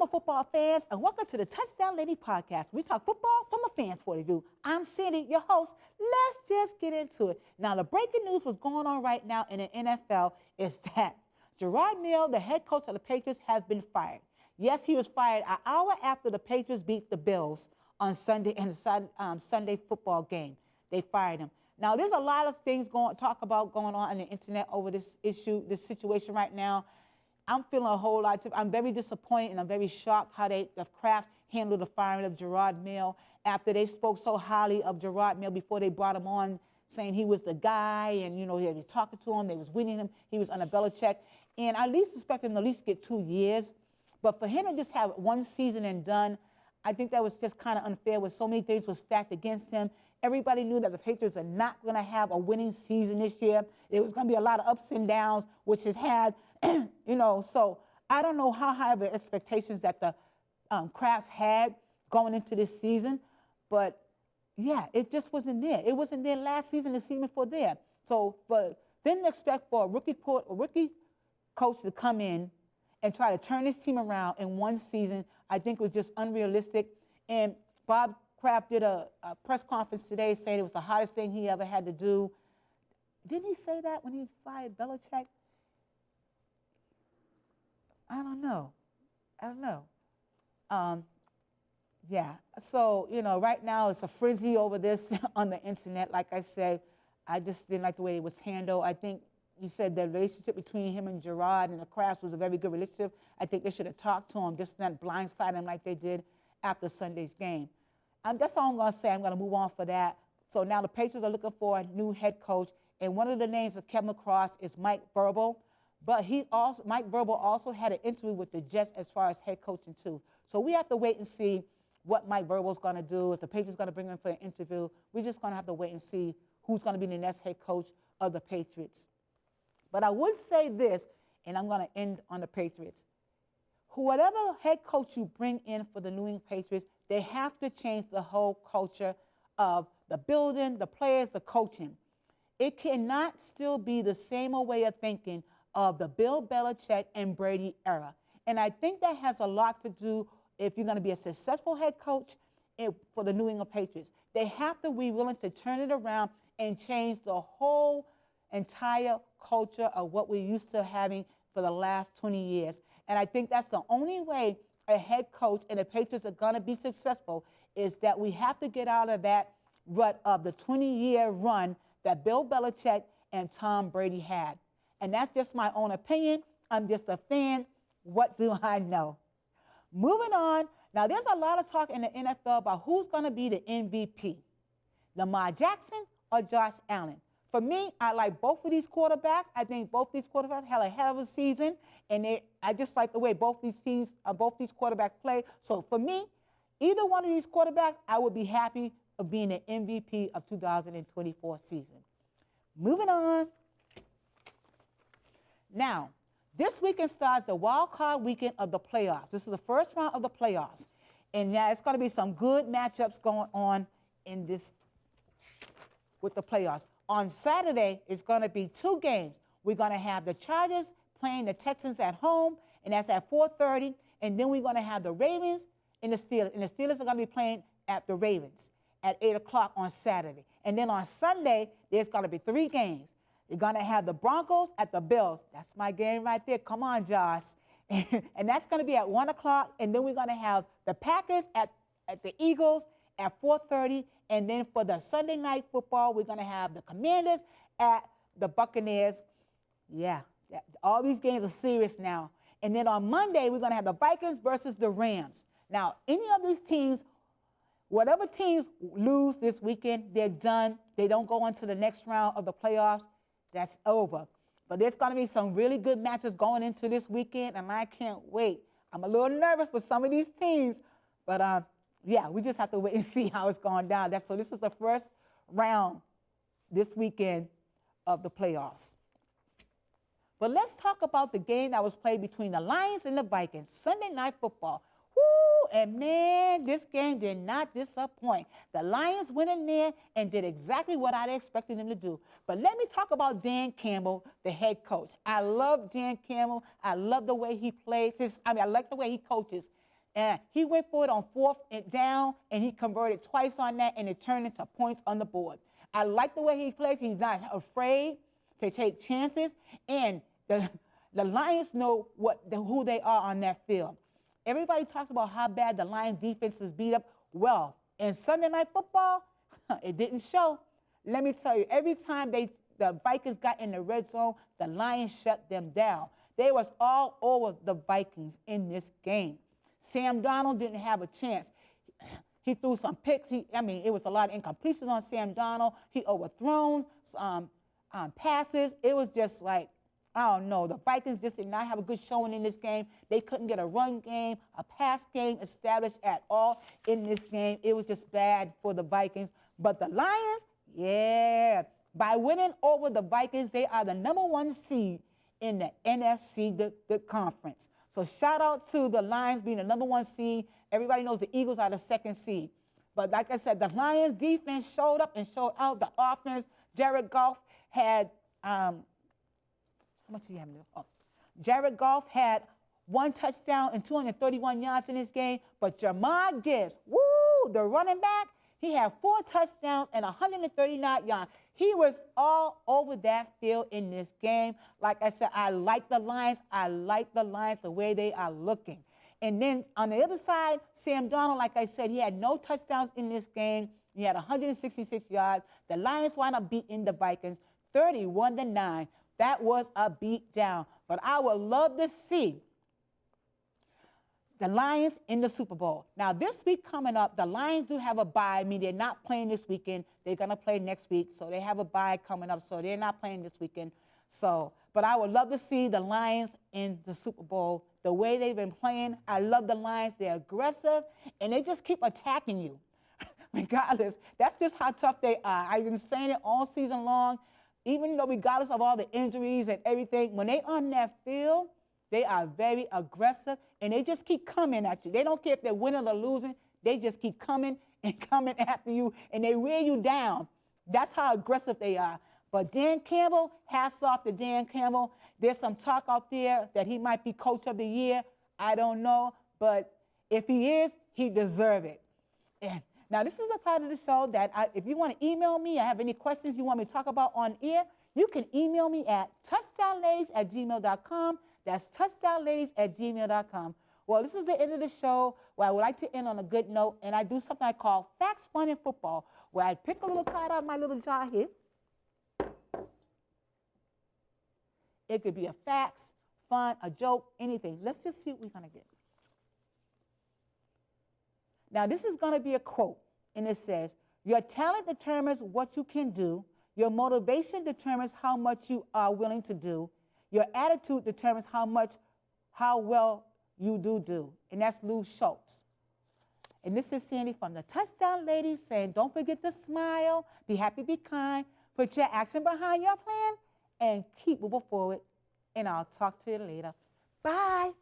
summer football fans, and welcome to the Touchdown Lady podcast. We talk football from a fan's point of view. I'm Sandy, your host. Let's just get into it. Now, the breaking news what's going on right now in the NFL is that Gerard Mayo, the head coach of the Patriots, has been fired. Yes, he was fired an hour after the Patriots beat the Bills on Sunday in the Sunday football game. They fired him. Now, there's a lot of things going on on the internet over this issue, this situation right now. I'm feeling a whole lot. I'm very disappointed and I'm very shocked how the Kraft handled the firing of Gerard Mayo after they spoke so highly of Gerard Mayo before they brought him on, saying he was the guy and, you know, they were talking to him, they was winning him, he was under Belichick. And I at least expect him to at least get 2 years. But for him to just have one season and done, I think that was just kind of unfair with so many things were stacked against him. Everybody knew that the Patriots are not going to have a winning season this year. It was going to be a lot of ups and downs, which has had, you know, so I don't know how high of the expectations that the Krafts had going into this season, but yeah, it just wasn't there. It wasn't there last season, the season before there. So for then to expect for a rookie coach to come in and try to turn this team around in one season, I think was just unrealistic. And Bob Kraft did a press conference today saying it was the hardest thing he ever had to do. Didn't he say that when he fired Belichick? I don't know. Yeah, so, you know, right now it's a frenzy over this on the internet. Like I said, I just didn't like the way it was handled. I think you said the relationship between him and Gerard and the Krafts was a very good relationship. I think they should have talked to him, just not blindside him like they did after Sunday's game. That's all I'm going to say. I'm going to move on for that. So now the Patriots are looking for a new head coach, and one of the names of Kevin McCross is Mike Vrabel. But Mike Vrabel also had an interview with the Jets as far as head coaching too. So we have to wait and see what Mike Vrabel's going to do. If the Patriots going to bring him for an interview, we're just going to have to wait and see who's going to be the next head coach of the Patriots. But I would say this, and I'm going to end on the Patriots. Whatever head coach you bring in for the New England Patriots, they have to change the whole culture of the building, the players, the coaching. It cannot still be the same old way of thinking of the Bill Belichick and Brady era. And I think that has a lot to do if you're going to be a successful head coach for the New England Patriots. They have to be willing to turn it around and change the whole entire culture of what we're used to having for the last 20 years. And I think that's the only way a head coach and the Patriots are going to be successful, is that we have to get out of that rut of the 20-year run that Bill Belichick and Tom Brady had. And that's just my own opinion. I'm just a fan. What do I know? Moving on. Now, there's a lot of talk in the NFL about who's going to be the MVP, Lamar Jackson or Josh Allen. For me, I like both of these quarterbacks. I think both these quarterbacks had a hell of a season, and I just like the way both these quarterbacks play. So for me, either one of these quarterbacks, I would be happy of being the MVP of 2024 season. Moving on. Now, this weekend starts the wild card weekend of the playoffs. This is the first round of the playoffs. And now it's going to be some good matchups going on in this with the playoffs. On Saturday, it's going to be 2 games. We're going to have the Chargers playing the Texans at home, and that's at 4:30. And then we're going to have the Ravens and the Steelers. And the Steelers are going to be playing at the Ravens at 8 o'clock on Saturday. And then on Sunday, there's going to be 3 games. You're going to have the Broncos at the Bills. That's my game right there. Come on, Josh. And that's going to be at 1 o'clock. And then we're going to have the Packers at the Eagles at 4:30. And then for the Sunday night football, we're going to have the Commanders at the Buccaneers. Yeah, all these games are serious now. And then on Monday, we're going to have the Vikings versus the Rams. Now, any of these teams, whatever teams lose this weekend, they're done. They don't go on to the next round of the playoffs. That's over. But there's going to be some really good matches going into this weekend, and I can't wait. I'm a little nervous for some of these teams, but yeah, we just have to wait and see how it's going down. So this is the first round this weekend of the playoffs. But let's talk about the game that was played between the Lions and the Vikings, Sunday Night Football. Woo! And man, this game did not disappoint. The Lions went in there and did exactly what I expected them to do. But let me talk about Dan Campbell, the head coach. I love Dan Campbell. I love the way he plays. I like the way he coaches. And he went for it on 4th and down, and he converted twice on that, and it turned into points on the board. I like the way he plays. He's not afraid to take chances, and the Lions know who they are on that field. Everybody talks about how bad the Lions defense is beat up. Well, in Sunday Night Football, it didn't show. Let me tell you, every time the Vikings got in the red zone, the Lions shut them down. They was all over the Vikings in this game. Sam Darnold didn't have a chance. He threw some picks. It was a lot of incompletions on Sam Darnold. He overthrown passes. It was just like, I don't know. The Vikings just did not have a good showing in this game. They couldn't get a run game, a pass game established at all in this game. It was just bad for the Vikings. But the Lions, yeah, by winning over the Vikings, they are the #1 seed in the NFC, the conference. So shout out to the Lions being the #1 seed. Everybody knows the Eagles are the 2nd seed. But like I said, the Lions defense showed up and showed out. The offense, Jared Goff had, how much do you have? Oh, Jared Goff had 1 touchdown and 231 yards in this game. But Jahmyr Gibbs, the running back, he had 4 touchdowns and 139 yards. He was all over that field in this game. Like I said, I like the Lions. I like the Lions the way they are looking. And then on the other side, Sam Darnold, like I said, he had no touchdowns in this game. He had 166 yards. The Lions wound up beating the Vikings 31-9. That was a beat down. But I would love to see the Lions in the Super Bowl. Now, this week coming up, the Lions do have a bye. I mean, they're not playing this weekend. They're going to play next week. So they have a bye coming up. So they're not playing this weekend. But I would love to see the Lions in the Super Bowl. The way they've been playing, I love the Lions. They're aggressive, and they just keep attacking you. Regardless, that's just how tough they are. I've been saying it all season long. Even though regardless of all the injuries and everything, when they on that field, they are very aggressive, and they just keep coming at you. They don't care if they're winning or losing. They just keep coming and coming after you, and they wear you down. That's how aggressive they are. But Dan Campbell, hats off to Dan Campbell. There's some talk out there that he might be Coach of the Year. I don't know, but if he is, he deserves it. And now, this is the part of the show that if you want to email me, I have any questions you want me to talk about on air, you can email me at touchdownladies@gmail.com. That's touchdownladies@gmail.com. Well, this is the end of the show where I would like to end on a good note, and I do something I call Facts, Fun, and Football, where I pick a little card out of my little jar here. It could be a facts, fun, a joke, anything. Let's just see what we're going to get. Now, this is going to be a quote, and it says, your talent determines what you can do. Your motivation determines how much you are willing to do. Your attitude determines how well you do. And that's Lou Schultz. And this is Sandy from the Touchdown Ladies saying, don't forget to smile, be happy, be kind, put your action behind your plan, and keep moving forward. And I'll talk to you later. Bye.